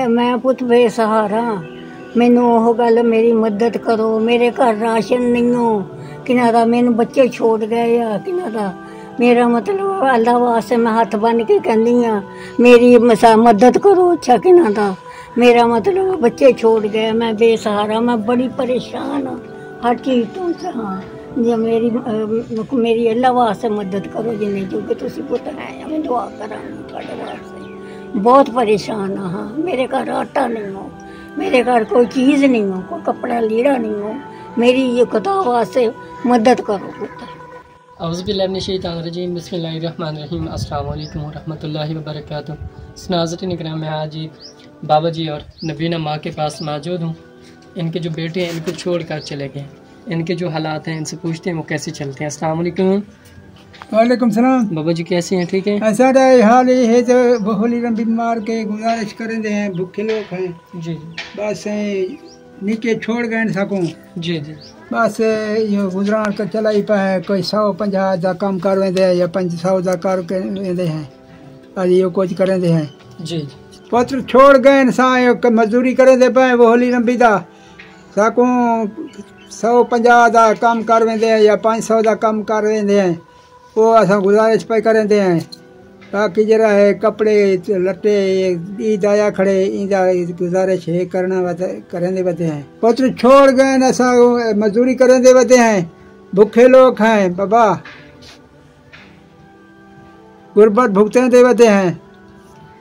मैं पुत बेसहारा, मैनू ओह गल मेरी मदद करो। मेरे घर राशन नहीं हो किना दा, मैनू बच्चे छोड़ गए आ किना दा। मेरा मतलब अल्लाह वास्ते मैं हथ बन के कहनी हाँ मेरी मदद करो। अच्छा किना दा मेरा मतलब बच्चे छोड़ गए, मैं बेसहारा, मैं बड़ी परेशान हाँ हर चीज़ तो। हाँ जो मेरी अल्लाह वास्ते मदद करो जिन्हें जो कि तुम पुत है, मैं दुआ करा थोड़े वास्ते। बहुत परेशान हाँ। हाँ मेरे घर आटा नहीं हो, मेरे घर कोई चीज़ नहीं हो, कोई कपड़ा लीड़ा नहीं हो, मेरी ये खुदा वास्ते मदद करो पुत्र। औज़ुबिल्लाहिमिनश्शैतानिर्रजीम बिस्मिल्लाहिर्रहमानिर्रहीम अस्सलामु अलैकुम वरहमतुल्लाहि वबरकातुहू। नाज़रीन इकराम, मैं आज बाबा जी और नबीना माँ के पास मौजूद हूँ। इनके जो बेटे हैं इनको छोड़ कर चले गए। इनके जो हालात हैं इनसे पूछते हैं वो कैसे चलते हैं। अस्सलाम वालेकुम। वालेकुम सलाम। बाबा जी कैसे हैं? ठीक है। सारा हाल ये है तो बहुत बीमार के गुजारिश करेंगे हैं, भूखे लोग हैं जी बस निके छोड़ गए सको जी जी बस ये गुजरान कर चला ही पाए। कोई 150 का काम कर वेंदे या 500 का कर वेंदे हैं, आज ये कुछ करेंदे हैं जी। पुत्र छोड़ गए सा मजदूरी करेंदे पाए वो होली लंबी दा सको 150 का काम कर वेंदे या 500 का काम कर वेंदे हैं, वो असा गुजारिश पे करेंदे हैं। बाकी जरा है कपड़े लट्टे ईद आया खड़े इंदा गुजारिश है करना करेंदे बते हैं। पुत्र छोड़ गए न असा मजदूरी करेंदे बते हैं, भूखे लोग हैं बाबा, गुर्बत भुगते दे बते हैं।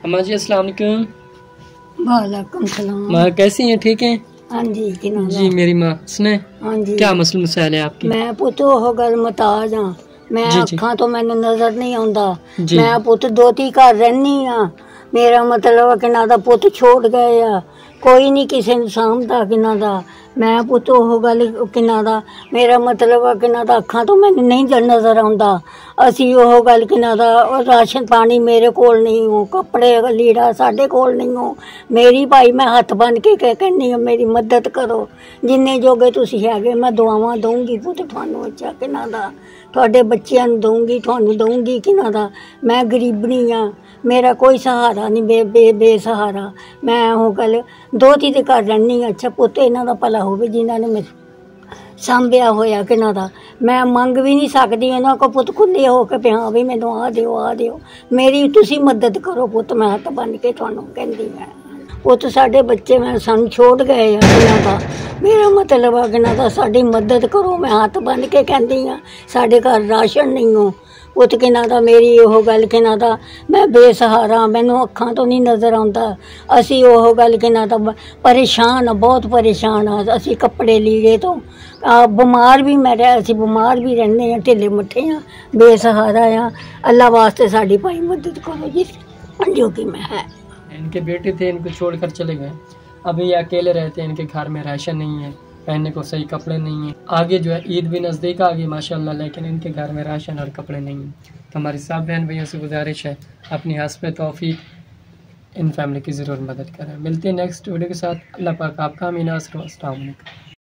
अम्मा जी अस्सलाम वालेकुम। वालेकुम सलाम। माँ कैसी हैं? ठीक हैं? हाँ जी जी मेरी माँ सुने। हाँ जी क्या मसला मसाइल है आपकी? मैं पुत हो गल मताज हाँ, मैं अखा तो मैंने नजर नहीं आता। जी। मैं पुत दोती घर रहनी हाँ, मेरा मतलब कि ना दा पुत छोड़ गए आ, कोई नहीं किसी ने सामता कि ना दा। मैं पुत ओह गल कि ना दा मेरा मतलब कि ना दा अखा तो मैंने नहीं नजर आता। असी ओह गल कि ना दा राशन पानी मेरे कोल नहीं हो, कपड़े लीड़ा साढ़े कोल नहीं हो। मेरी भाई मैं हथ बन के कहनी हाँ मेरी मदद करो, जिन्ने जोगे तुसी हैगे मैं दुआवां दूंगी पुत थानू। अच्छा कि ना दा थोड़े बच्चों दूंगी, थानू दूंगी कि ना दा। मैं गरीबनी हाँ, मेरा कोई सहारा नहीं, बेसहारा। मैं वो गल दोती दे घर रहनी। अच्छा पुत इन्हां दा भला होवे जिन्हां ने मेरे सांभिया होया कि ना दा। मैं मंग भी नहीं सकती उन्हां को पुत खुले हो के हाँ भी मैनू आ दिओ मेरी तुसी मदद करो पुत। मैं हथ बन के थानू कहंदी हां पुत साडे बच्चे मैं सन छोड़ गए दा, मेरा मतलब है कि ना साडी मदद करो। मैं हथ बन के कहंदी हां साडे घर राशन नहीं हो पुत कि ना दा। मेरी ओह गल कि ना दा मैं बेसहारा, मैनू अखां तो नहीं नज़र आता। असी ओह गल कि ना दा परेशान, बहुत परेशान हाँ। असी कपड़े लीड़े तो बमार भी असी बमार भी रहने हैं, ढिले मट्ठे हाँ, बेसहारा हाँ। अल्लाह वास्ते साडी भाई मदद करो जी जो कि मैं है। इनके बेटे थे इनको छोड़कर चले गए, अभी ये अकेले रहते हैं। इनके घर में राशन नहीं है, पहनने को सही कपड़े नहीं है। आगे जो है ईद भी नज़दीक आ गई माशाल्लाह, लेकिन इनके घर में राशन और कपड़े नहीं हैं। तो हमारी सब बहन भैया से गुजारिश है अपनी हस्ब तौफीक इन फैमिली की ज़रूर मदद करें। मिलते हैं नेक्स्ट वीडियो के साथ। अल्लाह पाक आपका आमीन। अस्सलाम वालेकुम।